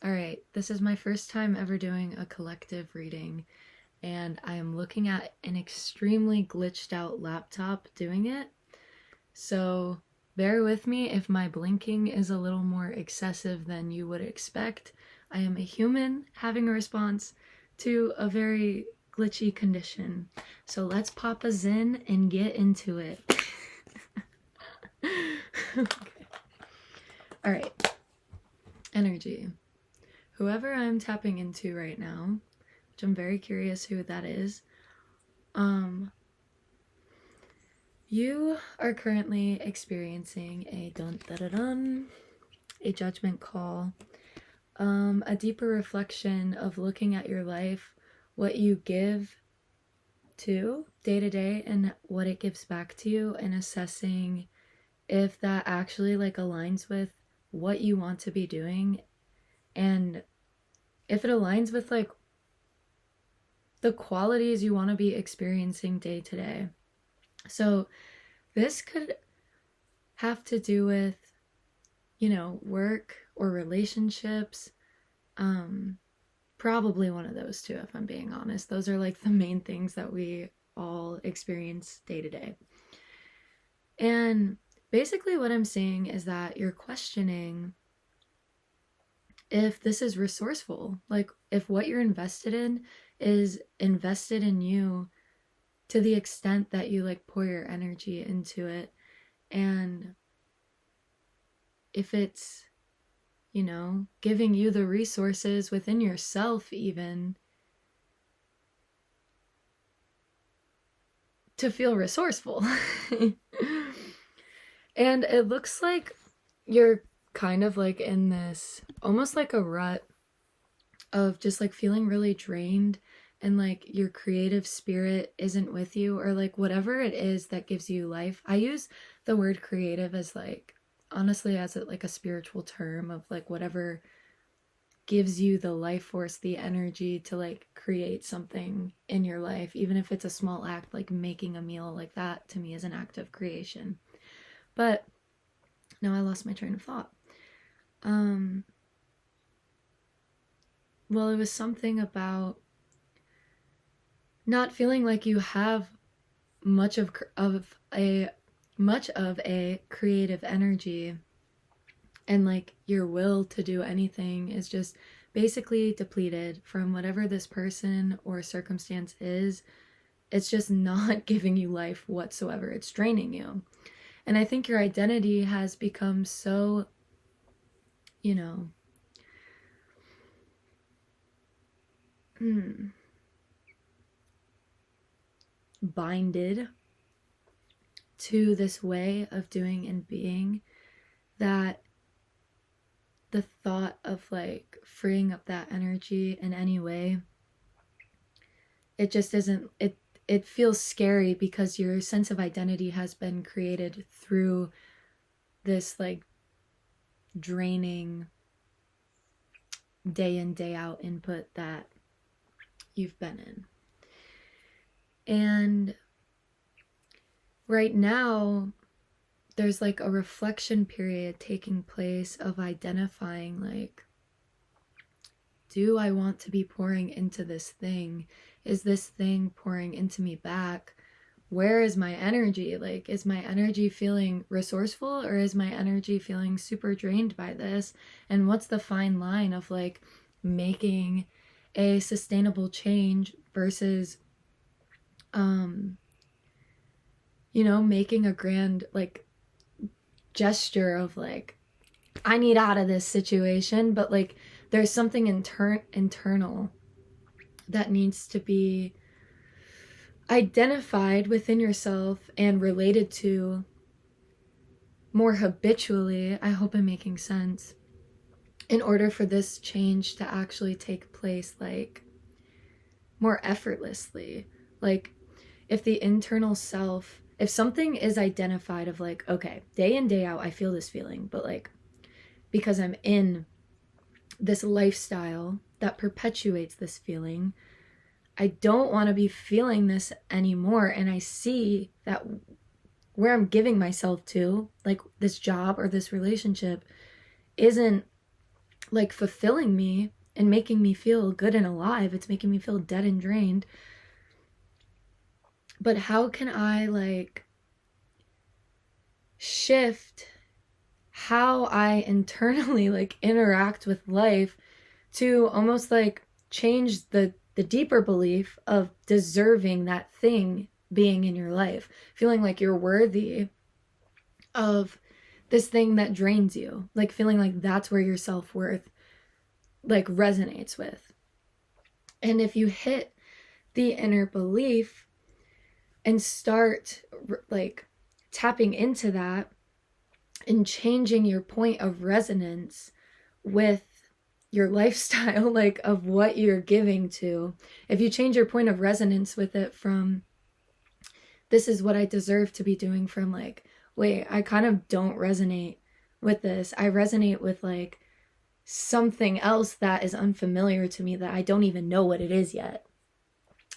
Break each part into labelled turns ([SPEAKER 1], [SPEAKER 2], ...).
[SPEAKER 1] Alright, this is my first time ever doing a collective reading, and I am looking at an extremely glitched out laptop doing it. So bear with me if my blinking is a little more excessive than you would expect. I am a human having a response to a very glitchy condition. So let's pop a Zen and get into it. Okay. Alright, energy. Whoever I'm tapping into right now, which I'm very curious who that is, you are currently experiencing a a judgment call, a deeper reflection of looking at your life, what you give to day, and what it gives back to you, and assessing if that actually aligns with what you want to be doing, and if it aligns with the qualities you want to be experiencing day to day. So this could have to do with, work or relationships. Probably one of those two, if I'm being honest. Those are the main things that we all experience day to day. And basically what I'm saying is that you're questioning if this is resourceful, if what you're invested in is invested in you to the extent that you pour your energy into it, and if it's giving you the resources within yourself even to feel resourceful. And it looks like you're kind of in this almost like a rut of just feeling really drained, and your creative spirit isn't with you, or whatever it is that gives you life. I use the word creative as honestly as a spiritual term of whatever gives you the life force, the energy to create something in your life, even if it's a small act like making a meal. That to me is an act of creation. But now I lost my train of thought. Well, it was something about not feeling like you have much of a creative energy, and your will to do anything is just basically depleted from whatever this person or circumstance is. It's just not giving you life whatsoever. It's draining you. And I think your identity has become so, binded to this way of doing and being, that the thought of freeing up that energy in any way, it just isn't, it feels scary, because your sense of identity has been created through this draining day in day out input that you've been in. And right now there's a reflection period taking place of identifying do I want to be pouring into this thing? Is this thing pouring into me back? Where is my energy? Is my energy feeling resourceful, or is my energy feeling super drained by this? And what's the fine line of making a sustainable change versus making a grand gesture of I need out of this situation, but there's something internal that needs to be identified within yourself and related to more habitually. I hope I'm making sense. In order for this change to actually take place more effortlessly. If the internal self, if something is identified of okay, day in day out I feel this feeling, but because I'm in this lifestyle that perpetuates this feeling, I don't want to be feeling this anymore. And I see that where I'm giving myself to, this job or this relationship, isn't like fulfilling me and making me feel good and alive. It's making me feel dead and drained. But how can I like shift how I internally like interact with life to almost like change the deeper belief of deserving that thing being in your life, feeling like you're worthy of this thing that drains you, like feeling like that's where your self-worth like resonates with. And if you hit the inner belief and start like tapping into that and changing your point of resonance with your lifestyle, like of what you're giving to, if you change your point of resonance with it from this is what I deserve to be doing, from like, wait, I kind of don't resonate with this. I resonate with like something else that is unfamiliar to me that I don't even know what it is yet.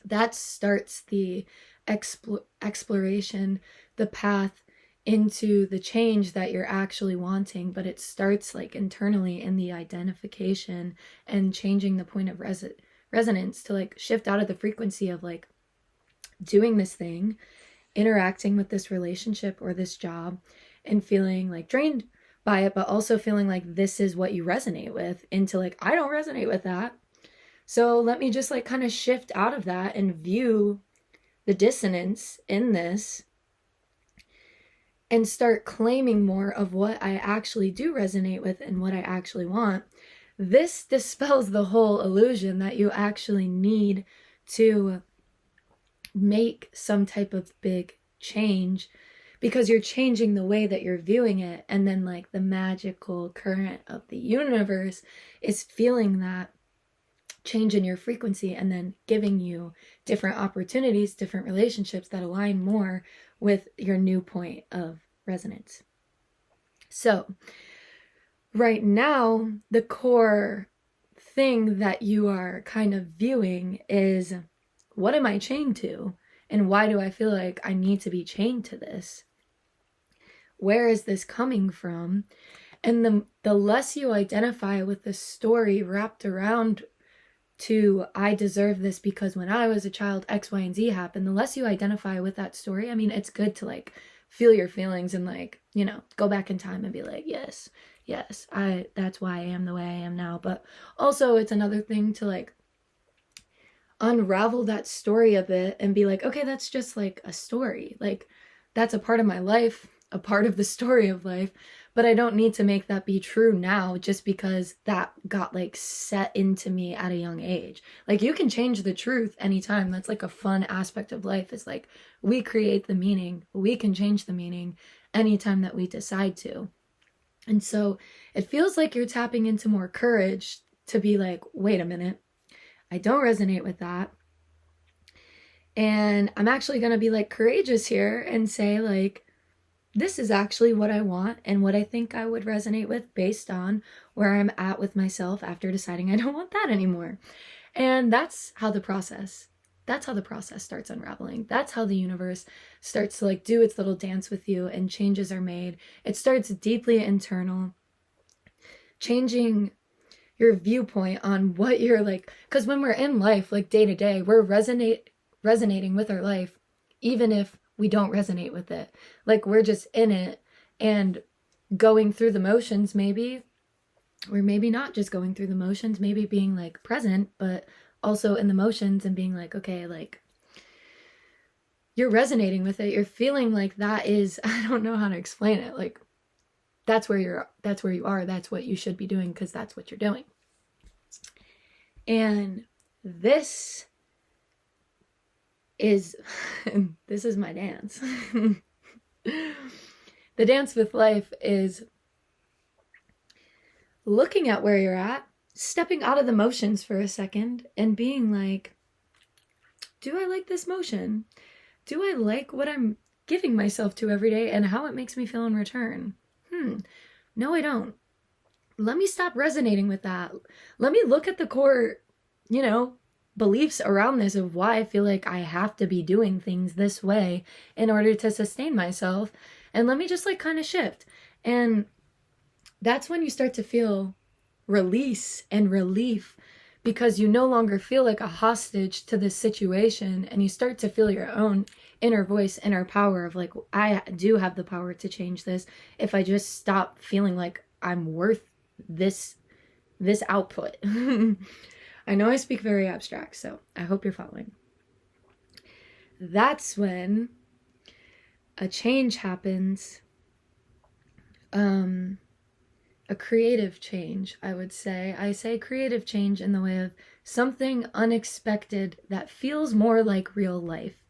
[SPEAKER 1] That starts the exploration, the path into the change that you're actually wanting. But it starts like internally in the identification and changing the point of resonance to like shift out of the frequency of like doing this thing, interacting with this relationship or this job and feeling like drained by it, but also feeling like this is what you resonate with, into like, I don't resonate with that. So let me just like kind of shift out of that and view the dissonance in this and start claiming more of what I actually do resonate with and what I actually want. This dispels the whole illusion that you actually need to make some type of big change, because you're changing the way that you're viewing it. And then like the magical current of the universe is feeling that change in your frequency and then giving you different opportunities, different relationships that align more with your new point of resonance. So right now, the core thing that you are kind of viewing is, what am I chained to? And why do I feel like I need to be chained to this? Where is this coming from? And the less you identify with the story wrapped around to, I deserve this because when I was a child, X, Y, and Z happened, the less you identify with that story. I mean, it's good to like feel your feelings and like, you know, go back in time and be like, yes, that's why I am the way I am now. But also it's another thing to like unravel that story a bit and be like, okay, that's just like a story. Like that's a part of my life, a part of the story of life, but I don't need to make that be true now just because that got like set into me at a young age. Like you can change the truth anytime. That's like a fun aspect of life, is like we create the meaning. We can change the meaning anytime that we decide to. And so it feels like you're tapping into more courage to be like, wait a minute, I don't resonate with that. And I'm actually going to be like courageous here and say like, this is actually what I want and what I think I would resonate with based on where I'm at with myself after deciding I don't want that anymore. And that's how the process starts unraveling. That's how the universe starts to like do its little dance with you and changes are made. It starts deeply internal, changing your viewpoint on what you're like, because when we're in life, like day to day, we're resonating with our life, even if we don't resonate with it. Like we're just in it and going through the motions, maybe, or maybe not just going through the motions, maybe being like present, but also in the motions and being like, okay, like you're resonating with it. You're feeling like that is, I don't know how to explain it. Like that's where you are. That's what you should be doing because that's what you're doing. And this is my dance. The dance with life is looking at where you're at, stepping out of the motions for a second and being like, do I like this motion? Do I like what I'm giving myself to every day and how it makes me feel in return? No, I don't. Let me stop resonating with that. Let me look at the core, beliefs around this of why I feel like I have to be doing things this way in order to sustain myself. And let me just like kind of shift. And that's when you start to feel release and relief, because you no longer feel like a hostage to this situation, and you start to feel your own inner voice, inner power of like, I do have the power to change this if I just stop feeling like I'm worth this output. I know I speak very abstract, so I hope you're following. That's when a change happens, a creative change, I would say. I say creative change in the way of something unexpected that feels more like real life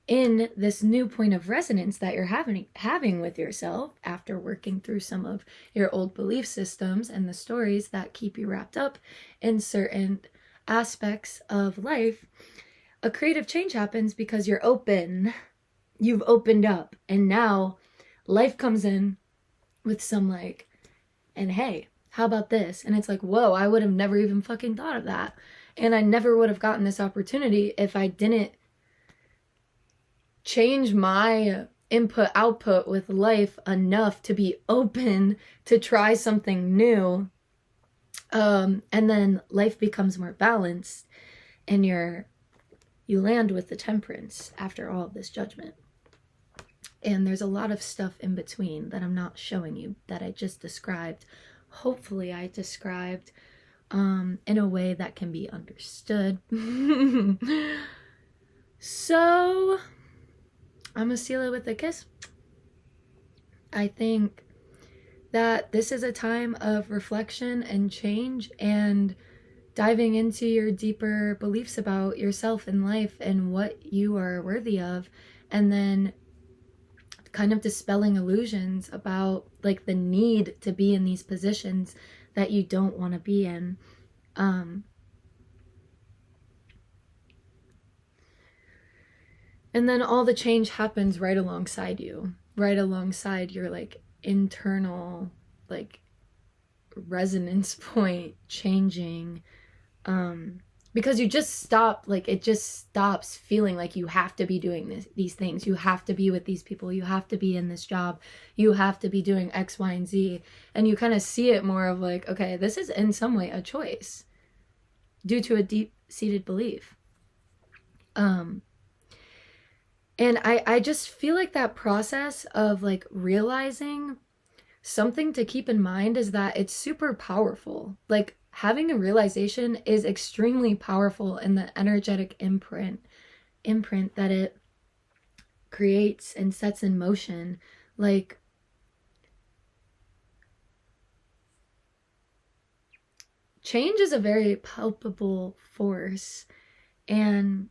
[SPEAKER 1] in this new point of resonance that you're having with yourself after working through some of your old belief systems and the stories that keep you wrapped up in certain aspects of life. A creative change happens because you're open. You've opened up, and now life comes in with some like, and hey, how about this? And it's like, whoa, I would have never even fucking thought of that. And I never would have gotten this opportunity if I didn't change my input output with life enough to be open to try something new. And then life becomes more balanced, and you land with the temperance after all of this judgment. And there's a lot of stuff in between that I'm not showing you that I just described. Hopefully I described in a way that can be understood. So I'm gonna seal it with a kiss. I think that this is a time of reflection and change, and diving into your deeper beliefs about yourself and life and what you are worthy of, and then kind of dispelling illusions about like the need to be in these positions that you don't want to be in. And then all the change happens right alongside you, right alongside your like internal like resonance point changing, because you just stop, like it just stops feeling like you have to be doing these things, you have to be with these people, you have to be in this job, you have to be doing X, Y, and Z, and you kind of see it more of like, okay, this is in some way a choice due to a deep-seated belief. And I just feel like that process of like realizing something to keep in mind is that it's super powerful. Like having a realization is extremely powerful in the energetic imprint that it creates and sets in motion. Like change is a very palpable force, and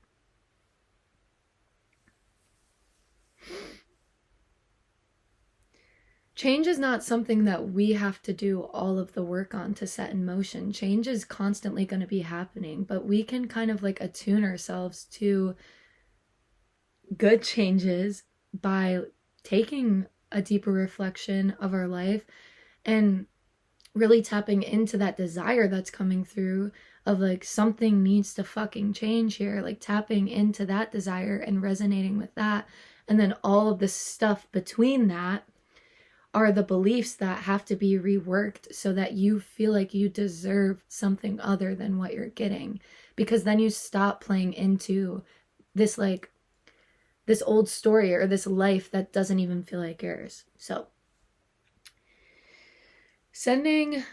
[SPEAKER 1] change is not something that we have to do all of the work on to set in motion. Change is constantly going to be happening, but we can kind of like attune ourselves to good changes by taking a deeper reflection of our life and really tapping into that desire that's coming through of like something needs to fucking change here, like tapping into that desire and resonating with that. And then all of the stuff between that are the beliefs that have to be reworked so that you feel like you deserve something other than what you're getting. Because then you stop playing into this like this old story or this life that doesn't even feel like yours. So sending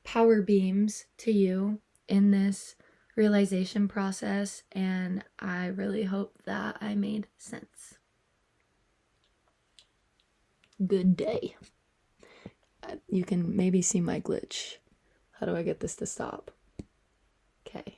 [SPEAKER 1] power beams to you in this realization process, and I really hope that I made sense. Good day. You can maybe see my glitch. How do I get this to stop? Okay.